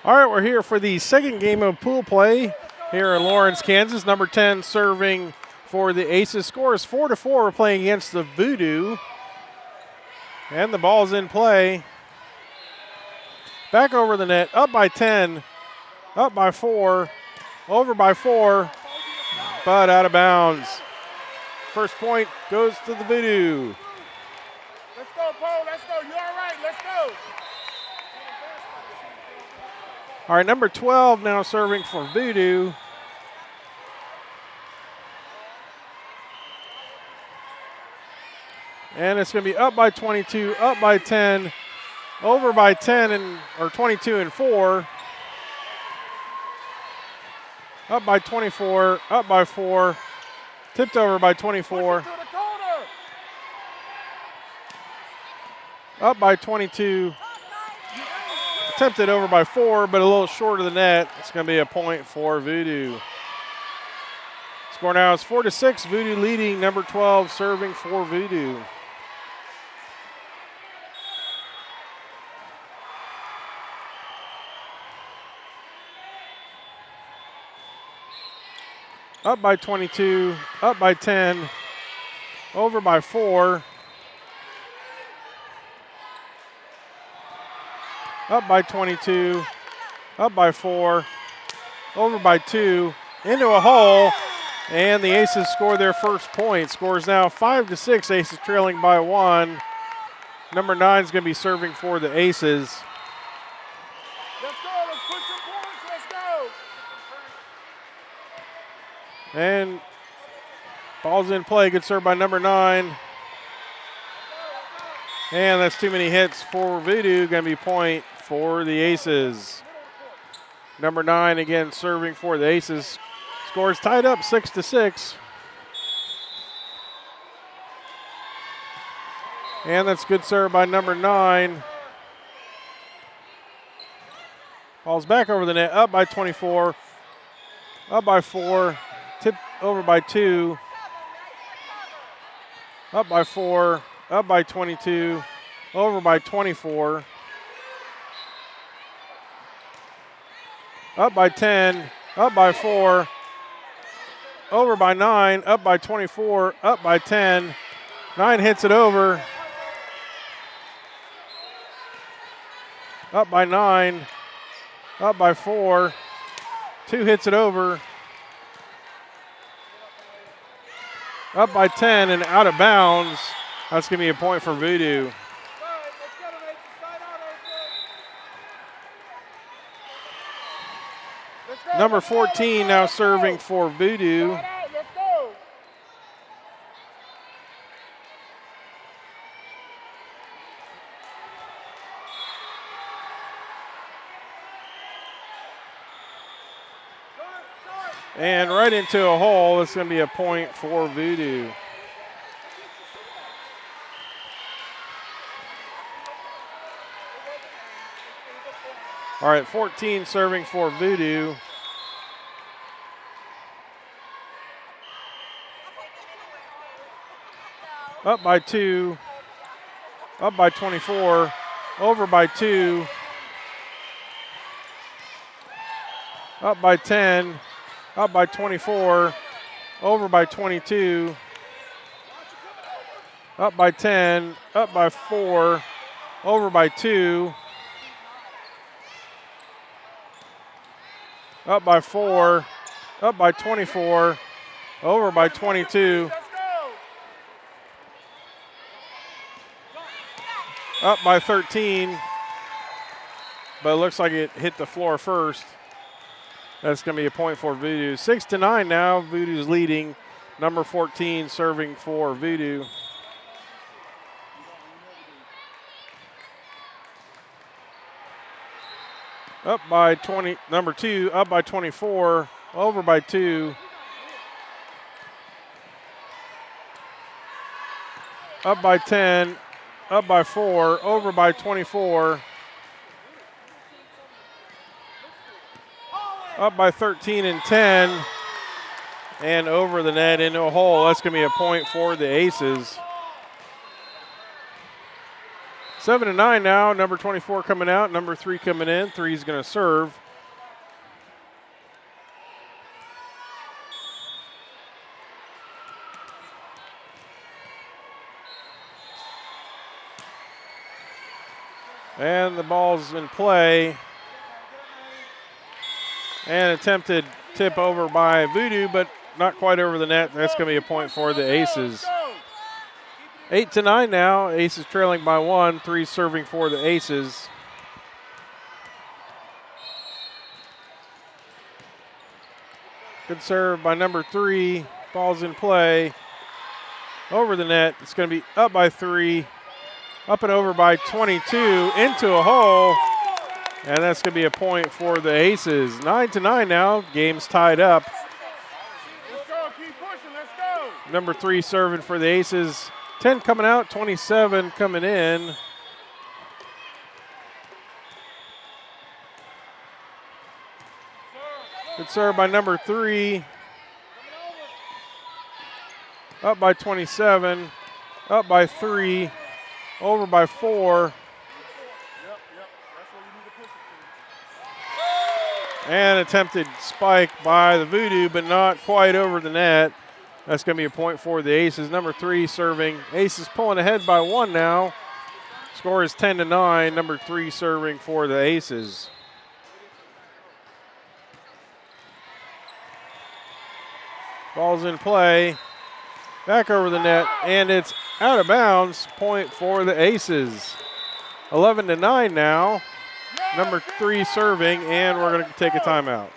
All right, we're here for the second game of pool play here in Lawrence, Kansas. Number 10 serving for the Aces. Score is 4-4. We're playing against the Voodoo. And the ball's in play. Back over the net, up by 10, up by 4, over by 4, but out of bounds. First point goes to the Voodoo. Let's go, Paul. Let's go. You all right? Let's go. All right, number 12 now serving for Voodoo. And it's going to be up by 22, up by 10, over by 10 or 22 and 4. Up by 24, up by 4, tipped over by 24. Up by 22. Attempted over by 4, but a little short of the net. It's going to be a point for Voodoo. Score now is 4-6. Voodoo leading. Number 12 serving for Voodoo. Up by 22, up by 10, over by 4. Up by 22, up by 4, over by 2, into a hole, and the Aces score their first point. Score is now 5-6, Aces trailing by 1. Number 9 is going to be serving for the Aces. Let's go, let's put some points, let's go. And ball's in play, good serve by number 9. And that's too many hits for Voodoo, going to be point for the Aces. Number 9 again serving for the Aces. Scores tied up 6-6. And that's good serve by number 9. Ball's back over the net, up by 24, up by 4, tipped over by 2, up by 4, up by 22, over by 24. Up by 10, up by 4, over by 9, up by 24, up by 10. 9 hits it over. Up by 9, up by 4, 2 hits it over. Up by 10 and out of bounds. That's going to be a point for Voodoo. Number 14 now serving for Voodoo. And right into a hole. It's going to be a point for Voodoo. All right, 14 serving for Voodoo. Up by 2, up by 24, over by 2, up by 10, up by 24, over by 22, up by 10, up by 4, over by 2, up by 4, up by 24, over by 22, up by 13, but it looks like it hit the floor first. That's going to be a point for Voodoo. 6-9 now. Voodoo's leading. Number 14 serving for Voodoo. Up by 20. Number 2 up by 24. Over by 2. Up by 10. Up by 4, over by 24. Up by 13 and 10. And over the net into a hole. That's going to be a point for the Aces. 7-9 now. Number 24 coming out. Number 3 coming in. 3's going to serve. And the ball's in play. And attempted tip over by VOODOO, but not quite over the net. That's going to be a point for the Aces. 8-9 now. Aces trailing by 1. 3 serving for the Aces. Good serve by number 3. Ball's in play. Over the net. It's going to be up by 3. Up and over by 22. Into a hole. And that's going to be a point for the Aces. 9-9 now. Game's tied up. Let's go. Keep pushing. Let's go. Number 3 serving for the Aces. 10 coming out, 27 coming in. Good serve by number 3. Up by 27. Up by 3. Over by 4. And attempted spike by the VOODOO, but not quite over the net. That's going to be a point for the Aces. Number 3 serving. Aces pulling ahead by 1 now. Score is 10-9. Number 3 serving for the Aces. Ball's in play. Back over the net, and it's out of bounds. Point for the Aces. 11-9 now. Number 3 serving, and we're going to take a timeout.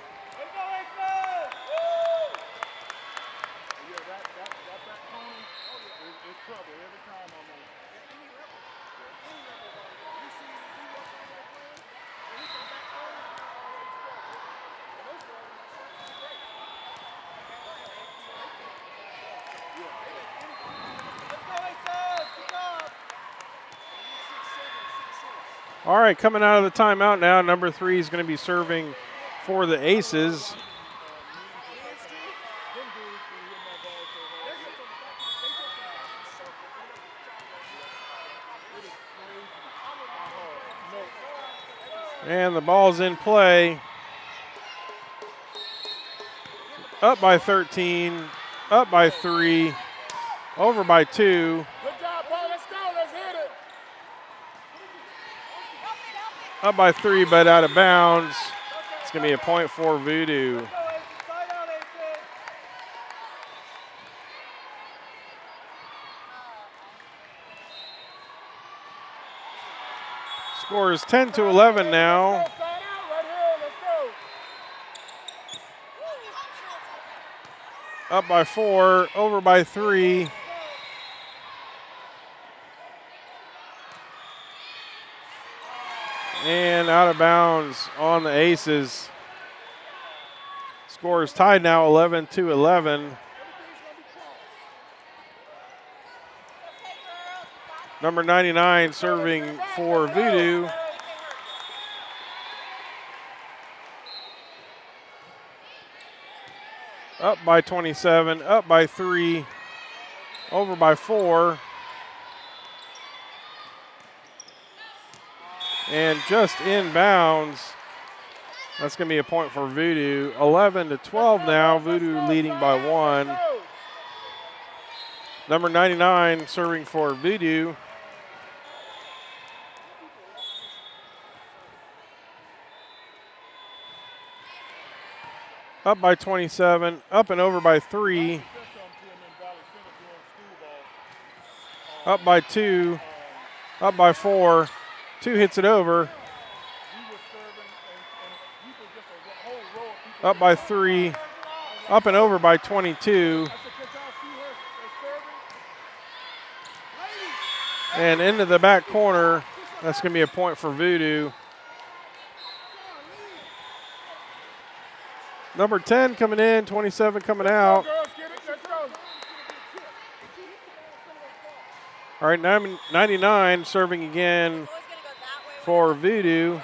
All right, coming out of the timeout now, number 3 is going to be serving for the Aces. And the ball's in play. Up by 13, up by 3, over by 2. Good job, Paul. Let's go. Let's hit it. Up by 3, but out of bounds. It's going to be a point for VOODOO. Score is 10-11 now. Up by 4, over by 3. And out of bounds on the Aces. Score is tied now 11-11. Number 99 serving for VOODOO. Up by 27, up by 3, over by 4. And just inbounds. That's going to be a point for VOODOO. 11-12 now. VOODOO leading by 1. Number 99 serving for VOODOO. Up by 27, up and over by 3. Up by 2, up by 4. 2 hits it over. Up by 3, up and over by 22. And into the back corner. That's going to be a point for VOODOO. Number 10 coming in, 27 coming out. All right, 99 serving again for VOODOO.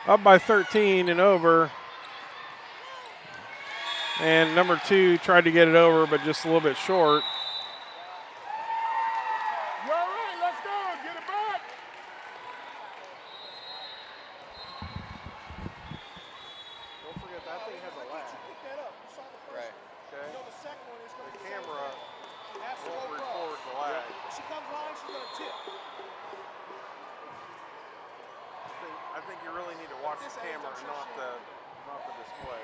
Up by 13 and over. And number 2 tried to get it over, but just a little bit short. You're all right. let's go. Get it back. Don't forget that thing has a lag. Pick that up. You saw the first Right. one. Okay. You know the second one is going to The be camera She has to won't go record the lag. If she comes line, she's going to tip. I think you really need to watch the camera and not the display.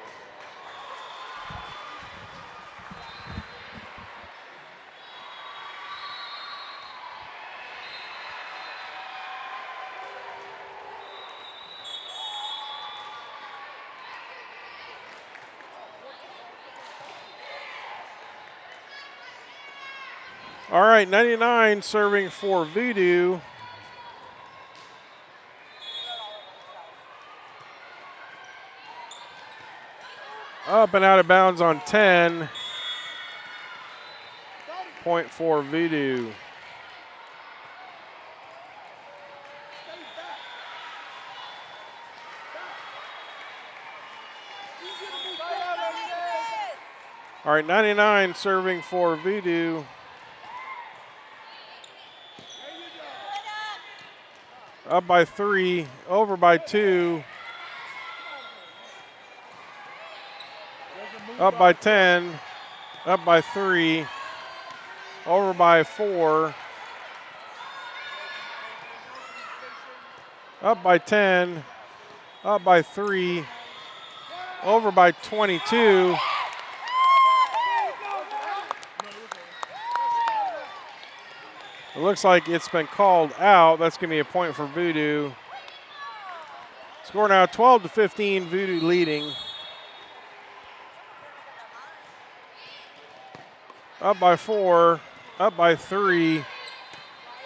All right, 99 serving for Voodoo. Up and out of bounds on 10. Point for Voodoo. All right, 99 serving for Voodoo. Up by 3, over by 2. Up by 10, up by 3, over by 4. Up by 10, up by 3, over by 22. It looks like it's been called out. That's going to be a point for Voodoo. Score now 12-15, Voodoo leading. Up by 4, up by 3,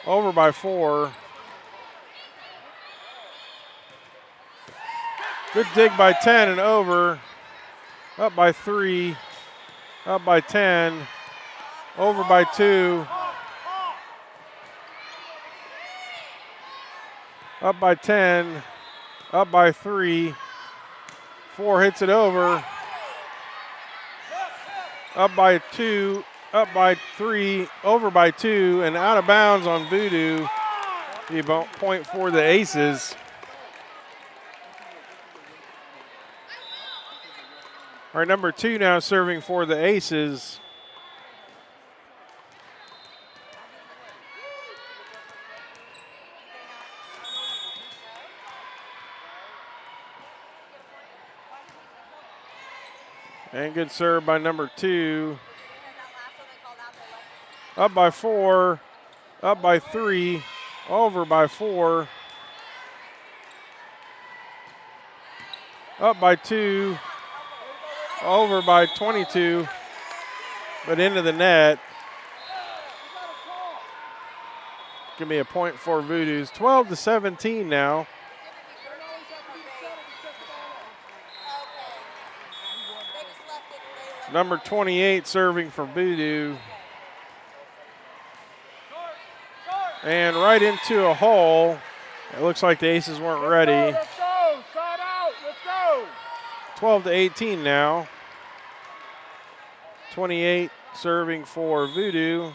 over by 4. Good dig by 10 and over. Up by 3, up by 10, over by 2. Up by 10, up by 3, 4 hits it over, up by 2, up by 3, over by 2, and out of bounds on Voodoo. The point for the Aces. All right, number 2 now serving for the Aces. And good serve by number 2. Up by 4, up by 3, over by 4. Up by 2, over by 22, but into the net. Give me a point for Voodoo's. 12-17 now. Number 28 serving for Voodoo. And right into a hole. It looks like the Aces weren't ready. Let's go. Side out. Let's go. 12-18 now. 28 serving for Voodoo.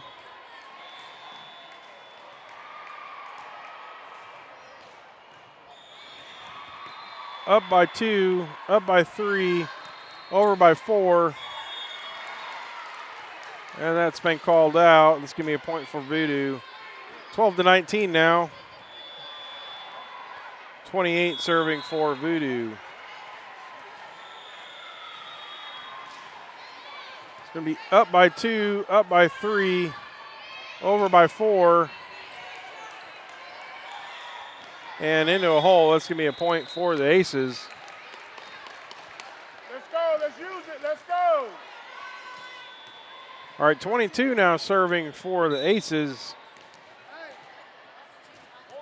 Up by 2, up by 3, over by 4. And that's been called out. Let's give me a point for Voodoo. 12-19 now. 28 serving for Voodoo. It's going to be up by 2, up by 3, over by 4. And into a hole. That's going to be a point for the Aces. Let's go. Let's use it. Let's go. All right, 22 now serving for the Aces. Hey. It's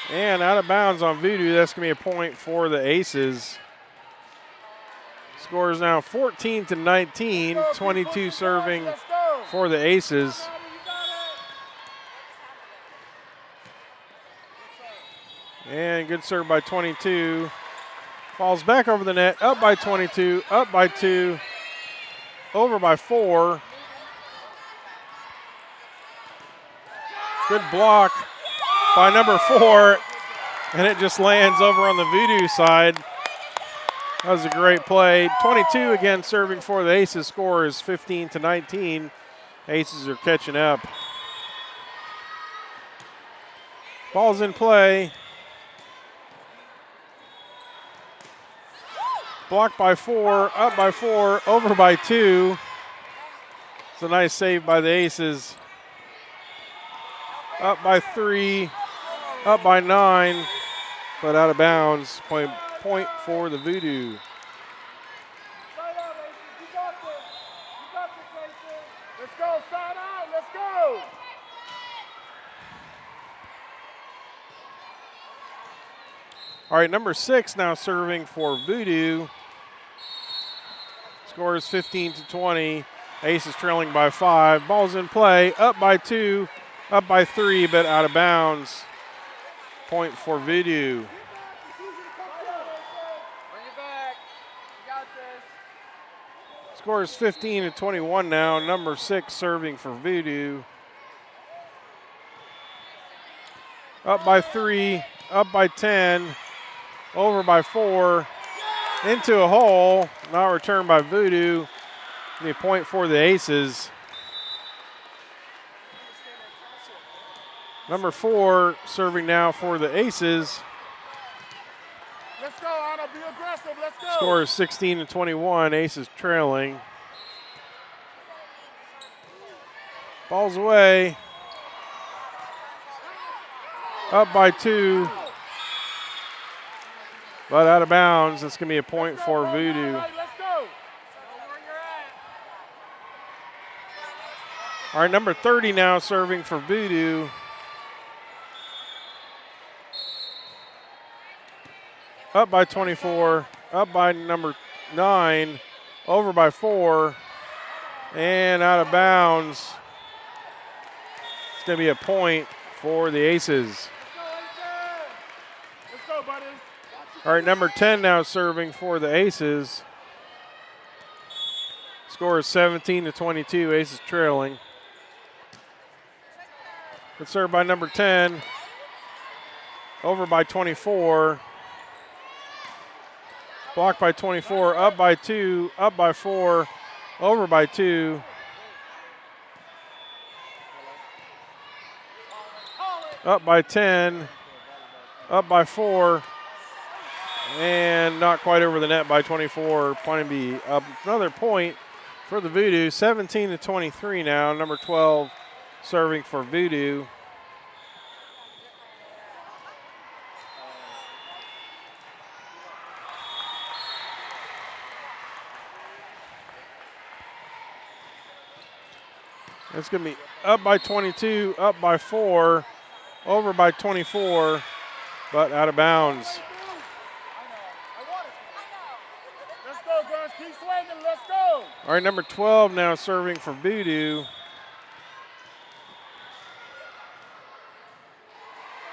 13. And out of bounds on Voodoo. That's going to be a point for the Aces. Score is now 14-19. 22 serving for the Aces. And good serve by 22. Ball's back over the net, up by 22, up by 2, over by 4. Good block by number 4, and it just lands over on the Voodoo side. That was a great play. 22 again serving for the Aces. Score is 15-19. Aces are catching up. Ball's in play. Blocked by 4, up by 4, over by 2. It's a nice save by the Aces. Up by 3, up by 9, but out of bounds. Point for the Voodoo. Let's go, side out, let's go. All right, number 6 now serving for Voodoo. Score is 15-20. Aces trailing by 5. Ball's in play, up by 2, up by 3, but out of bounds. Point for Voodoo. Score is 15-21 now. Number 6 serving for Voodoo. Up by 3, up by 10, over by 4, into a hole. Now returned by Voodoo. A point for the Aces. Number 4 serving now for the Aces. Let's go, Anna, be aggressive, let's go. Score is 16-21, Aces trailing. Ball's away. Up by 2. But out of bounds. It's going to be a point for Voodoo. Let's go. All right, number 30 now serving for Voodoo. Up by 24, up by number 9, over by 4, and out of bounds. It's going to be a point for the Aces. Let's go, buddy. All right, number 10 now serving for the Aces. Score is 17-22, Aces trailing. Good serve by number 10, over by 24. Blocked by 24, up by 2, up by 4, over by 2. Up by 10, up by 4, and not quite over the net by 24. Planning to be up another point for the Voodoo. 17-23 now. Number 12 serving for Voodoo. It's going to be up by 22, up by 4, over by 24, but out of bounds. Let's go, guys. Keep swinging. Let's go. All right, number 12 now serving for Voodoo.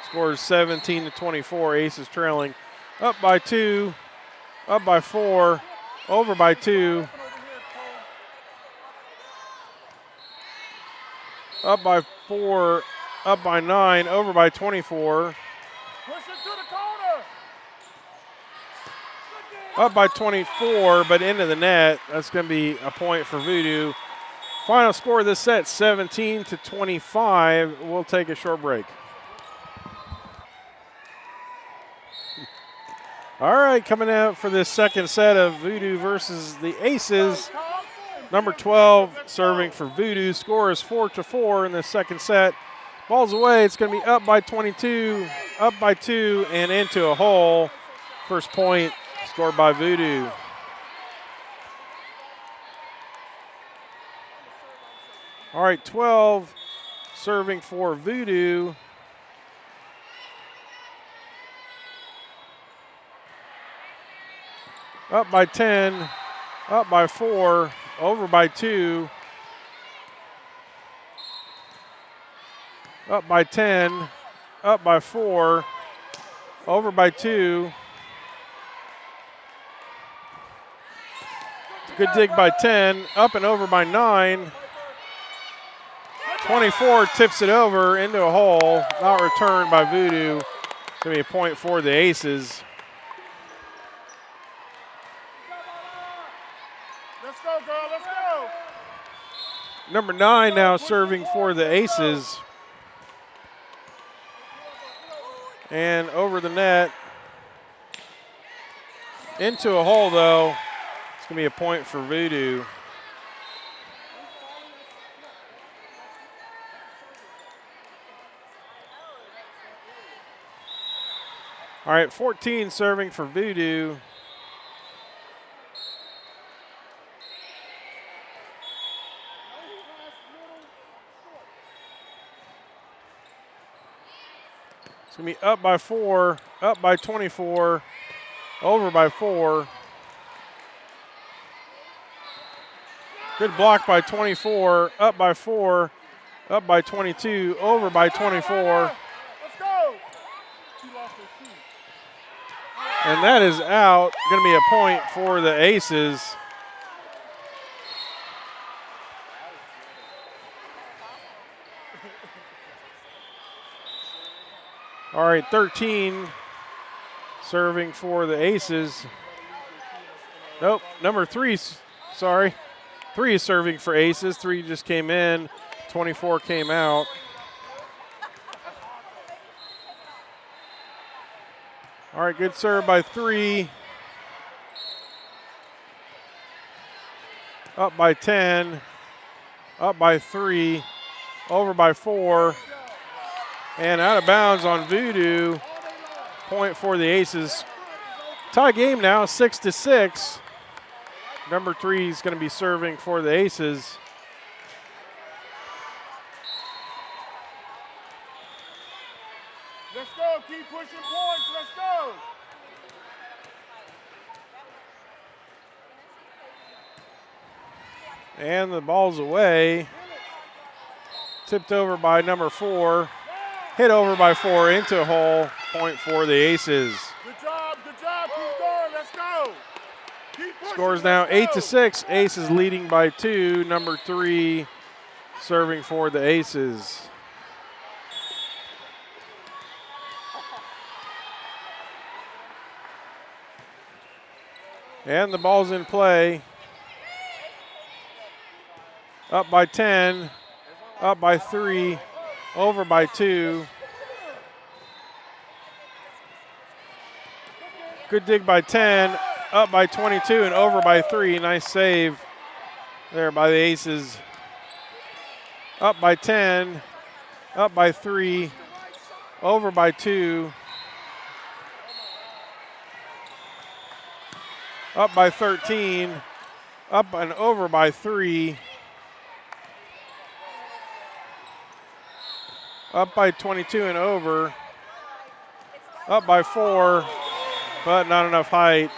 Score is 17-24. Aces trailing. Up by 2, up by 4, over by 2. Up by 4, up by 9, over by 24. Push it to the corner. Up by 24, but into the net. That's going to be a point for Voodoo. Final score of this set, 17-25. We'll take a short break. All right, coming out for this second set of Voodoo versus the Aces. Number 12 serving for Voodoo. Score is 4-4 in the second set. Ball's away. It's going to be up by 22, up by 2, and into a hole. First point scored by Voodoo. All right, 12 serving for Voodoo. Up by 10, up by 4, over by 2, up by 10, up by 4, over by 2. Good dig by 10, up and over by 9. 24 tips it over into a hole, not returned by Voodoo. It's going to be a point for the Aces. Let's go, girl, let's go. Number 9 now serving for the Aces. And over the net. Into a hole, though. It's going to be a point for Voodoo. All right, 14 serving for Voodoo. It's going to be up by 4, up by 24, over by 4. Good block by 24, up by 4, up by 22, over by 24. Let's go. And that is out. Going to be a point for the Aces. All right, 13 serving for the Aces. Nope, number 3, sorry. 3 is serving for Aces. 3 just came in. 24 came out. All right, good serve by 3. Up by 10. Up by 3. Over by 4. And out of bounds on Voodoo. Point for the Aces. Tie game now, 6-6. Number 3 is going to be serving for the Aces. Let's go, keep pushing points, let's go. And the ball's away. Tipped over by number 4. Hit over by 4 into a hole. Point for the Aces. Good job, keep going, let's go. Keep pushing, Scores now let's go. 8-6. Aces leading by 2. Number 3 serving for the Aces. And the ball's in play. Up by 10. Up by 3. Over by 2. Good dig by 10. Up by 22 and over by 3. Nice save there by the Aces. Up by 10. Up by 3. Over by 2. Up by 13. Up and over by 3. Up by 22 and over. Up by 4, but not enough height.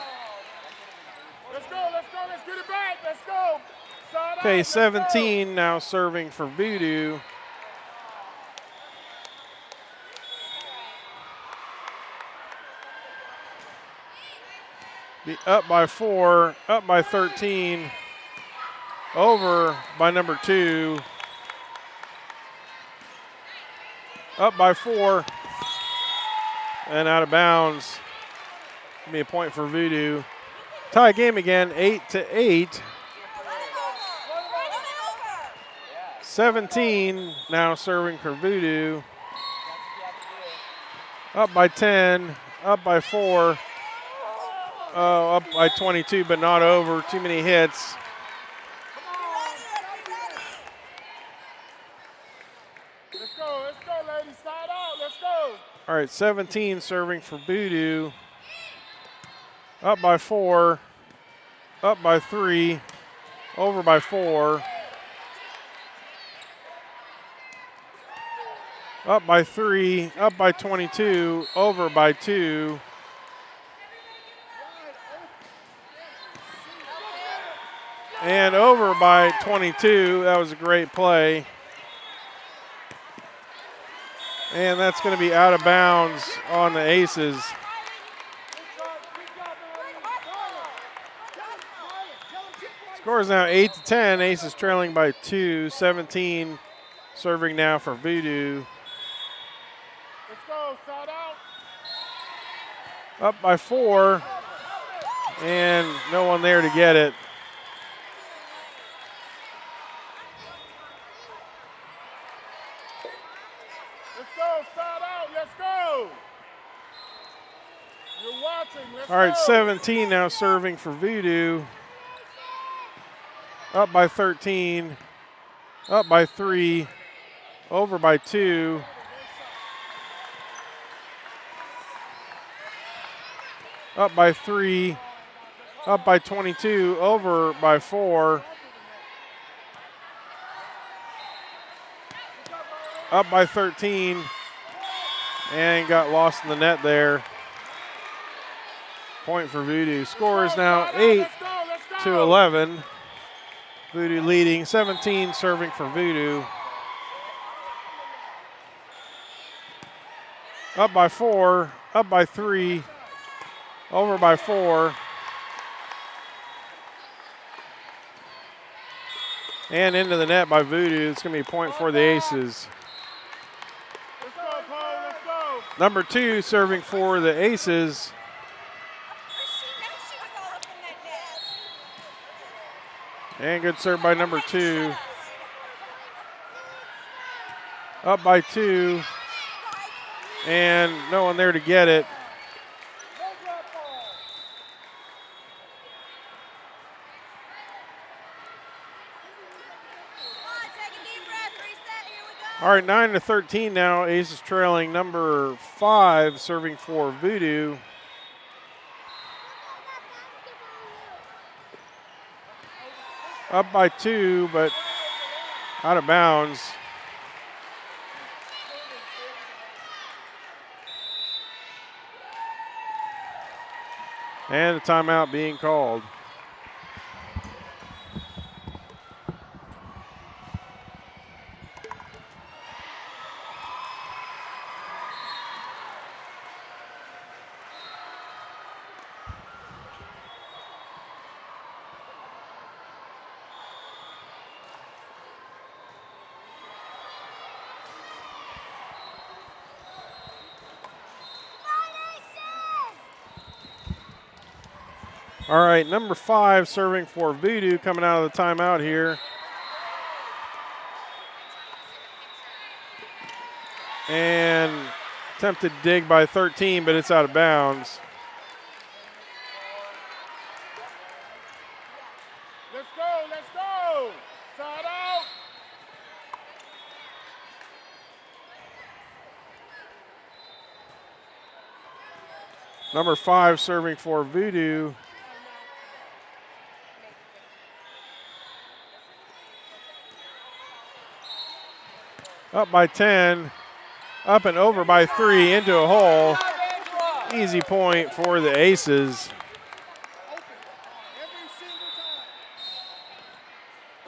Let's go, let's get it back, let's go. Side Okay, out, let's go. 17 now serving for Voodoo. Be up by 4, up by 13, over by number 2. Up by 4 and out of bounds. Give me a point for Voodoo. Tie game again, 8-8. 17 now serving for Voodoo. Up by 10, up by 4. Oh, up by 22, but not over. Too many hits. Let's go, ladies. Side out, let's go. All right, 17 serving for Voodoo. Up by 4, up by 3, over by 4. Up by 3, up by 22, over by 2. And over by 22. That was a great play. And that's going to be out of bounds on the Aces. Score is now 8-10. Aces trailing by 2. 17 serving now for VOODOO. Let's go, side out. Up by 4. And no one there to get it. Let's go, side out. Let's go. You're watching. Let's All right, go. 17 now serving for VOODOO. Up by 13. Up by 3. Over by 2. Up by 3. Up by 22. Over by 4. Up by 13. And got lost in the net there. Point for VOODOO. Score is now 8-11. VOODOO leading. 17 serving for VOODOO. Up by 4. Up by 3. Over by 4. And into the net by VOODOO. It's going to be a point for the Aces. Let's go, Paul. Let's go. Number 2 serving for the Aces. And good serve by number 2. Up by 2. And no one there to get it. All right, 9-13 now. Aces trailing. Number 5 serving for VOODOO. Up by 2, but out of bounds. And a timeout being called. All right, number 5 serving for VOODOO coming out of the timeout here. And attempted dig by 13, but it's out of bounds. Let's go. Let's go. Side out. Number 5 serving for VOODOO. Up by 10, up and over by 3 into a hole. Easy point for the Aces.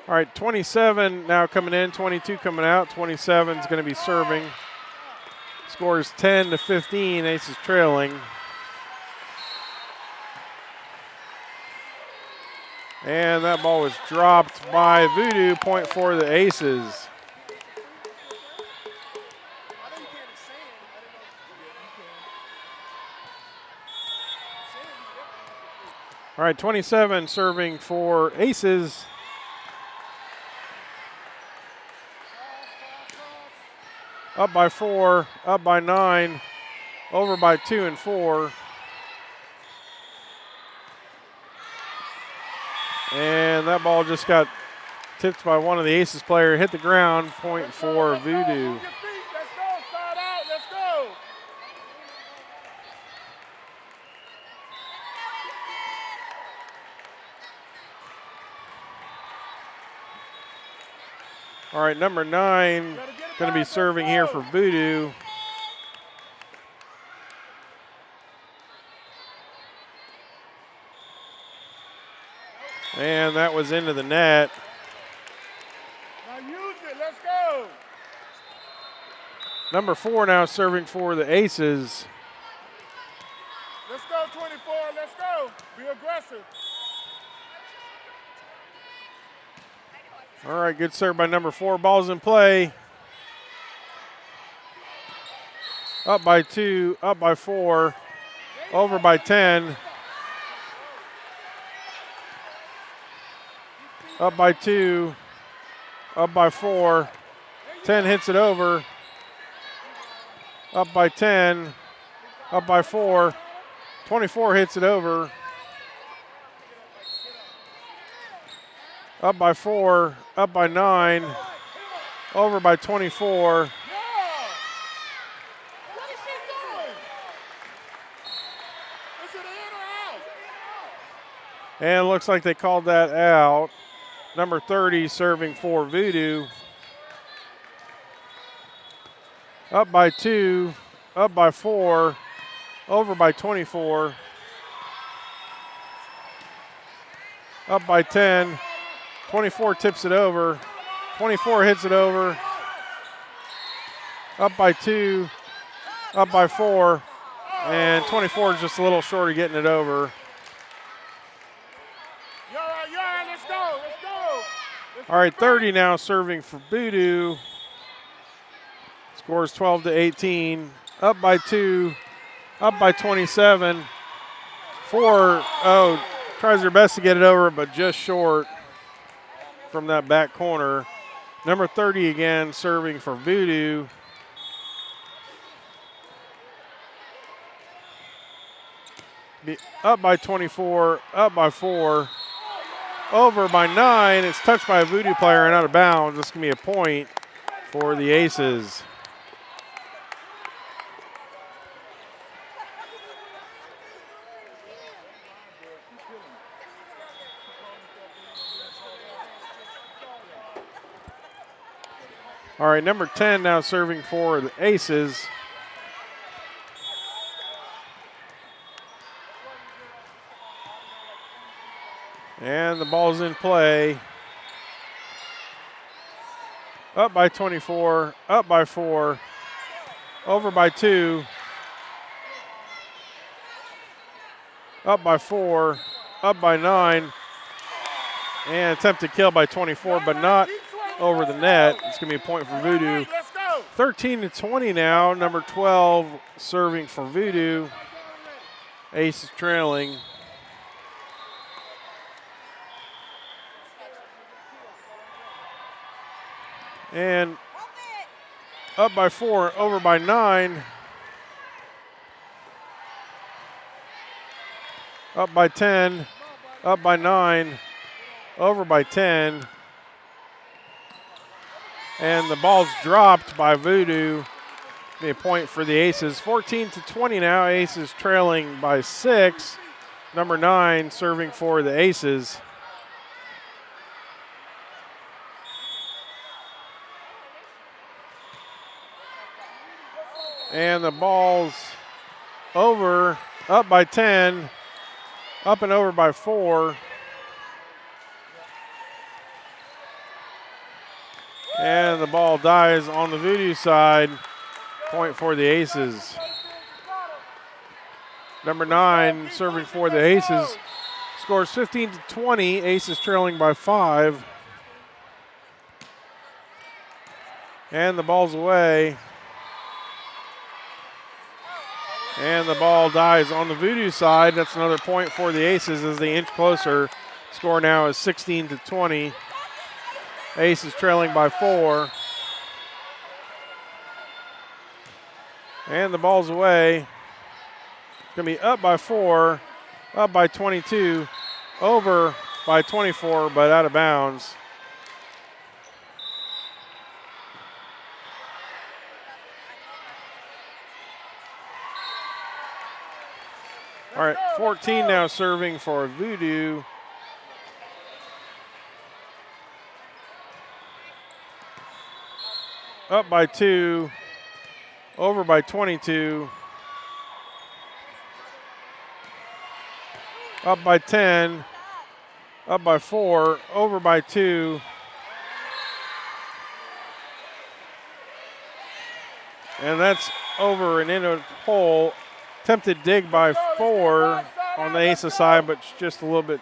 All right, 27 now coming in, 22 coming out. 27 is going to be serving. Score is 10-15, Aces trailing. And that ball was dropped by VOODOO, point for the Aces. All right, 27 serving for Aces. Up by 4, up by 9, over by 2 and 4. And that ball just got tipped by one of the Aces player, hit the ground, point for VOODOO. Let's go. Side out. Let's go. All right, number 9 going to be serving here for VOODOO. And that was into the net. Now use it. Let's go. Number 4 now serving for the Aces. Let's go, 24. Let's go. Be aggressive. All right, good serve by number 4. Ball's in play. Up by 2, up by 4, over by 10. Up by 2, up by 4. 10 hits it over. Up by 10, up by 4. 24 hits it over. Up by 4, up by 9, over by 24. And looks like they called that out. Number 30 serving for Voodoo. Up by 2, up by 4, over by 24. Up by 10. 24 tips it over. 24 hits it over. Up by 2, up by 4, and 24 is just a little short of getting it over. Let's go. All right, 30 now serving for Voodoo. Scores 12-18. Up by 2, up by 27. 4, tries their best to get it over, but just short from that back corner. Number 30 again serving for Voodoo. Up by 24, up by 4, over by 9. It's touched by a Voodoo player and out of bounds. This can be a point for the Aces. All right, number 10 now serving for the Aces. And the ball's in play. Up by 24, up by 4, over by 2, up by 4, up by 9, and attempted kill by 24, but not over the net. It's going to be a point for Voodoo. 13-20 now. Number 12 serving for Voodoo. Ace is trailing. And up by 4, over by 9. Up by 10, up by 9, over by 10. And the ball's dropped by Voodoo. Be a point for the Aces. 14-20 now. Aces trailing by 6. Number 9 serving for the Aces. And the ball's over, up by 10, up and over by 4. And the ball dies on the Voodoo side. Point for the Aces. Number 9 serving for the Aces. Scores 15-20. Aces trailing by 5. And the ball's away. And the ball dies on the Voodoo side. That's another point for the Aces as they inch closer. Score now is 16-20. Aces trailing by 4. And the ball's away. It's going to be up by 4, up by 22, over by 24, but out of bounds. All right, 14 now serving for Voodoo. Up by 2, over by 22, up by 10, up by 4, over by 2, and that's over and in a hole. Attempted dig by 4 on the Aces side, but just a little bit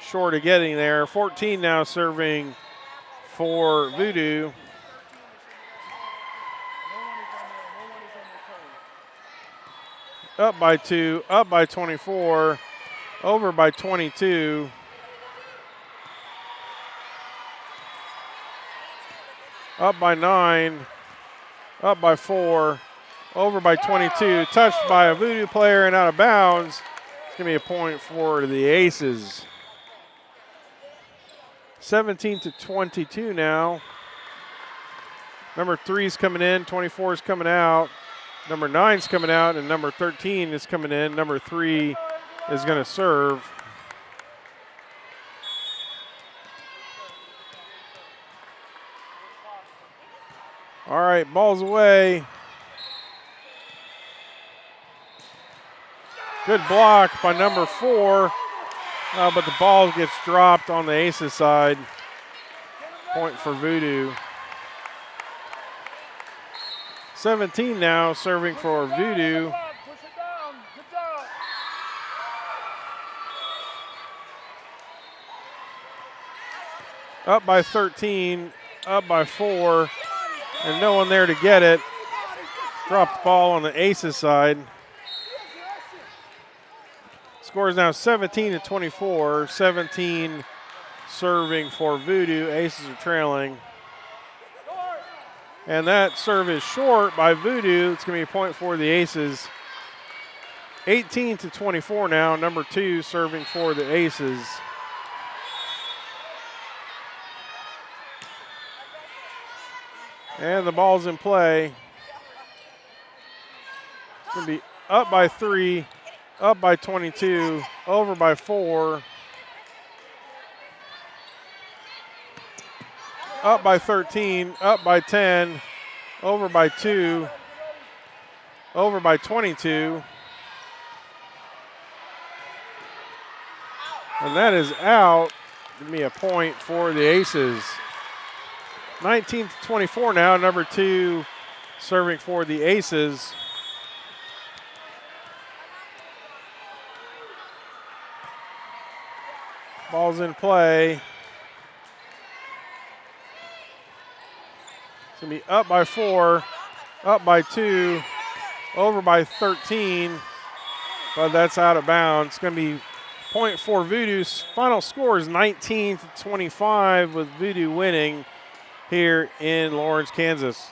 short of getting there. 14 now serving for Voodoo. Up by 2, up by 24, over by 22. Up by 9, up by 4, over by 22. Touched by a Voodoo player and out of bounds. It's going to be a point for the Aces. 17-22 now. Number 3's coming in, 24's coming out. Number 9's coming out, and number 13 is coming in. Number 3 is going to serve. All right, ball's away. Good block by number 4, but the ball gets dropped on the Aces side. Point for Voodoo. 17 now, serving for Voodoo. Up by 13, up by 4, and no one there to get it. Dropped the ball on the Aces side. Score is now 17-24. 17 serving for Voodoo. Aces are trailing. And that serve is short by Voodoo. It's going to be a point for the Aces. 18-24 now. Number 2 serving for the Aces. And the ball's in play. It's going to be up by 3, up by 22, over by 4. Up by 13, up by 10, over by 2, over by 22. And that is out. Give me a point for the Aces. 19-24 now, number 2 serving for the Aces. Ball's in play. It's going to be up by 4, up by 2, over by 13, but that's out of bounds. It's going to be point for Voodoo's. Final score is 19-25 with Voodoo winning here in Lawrence, Kansas.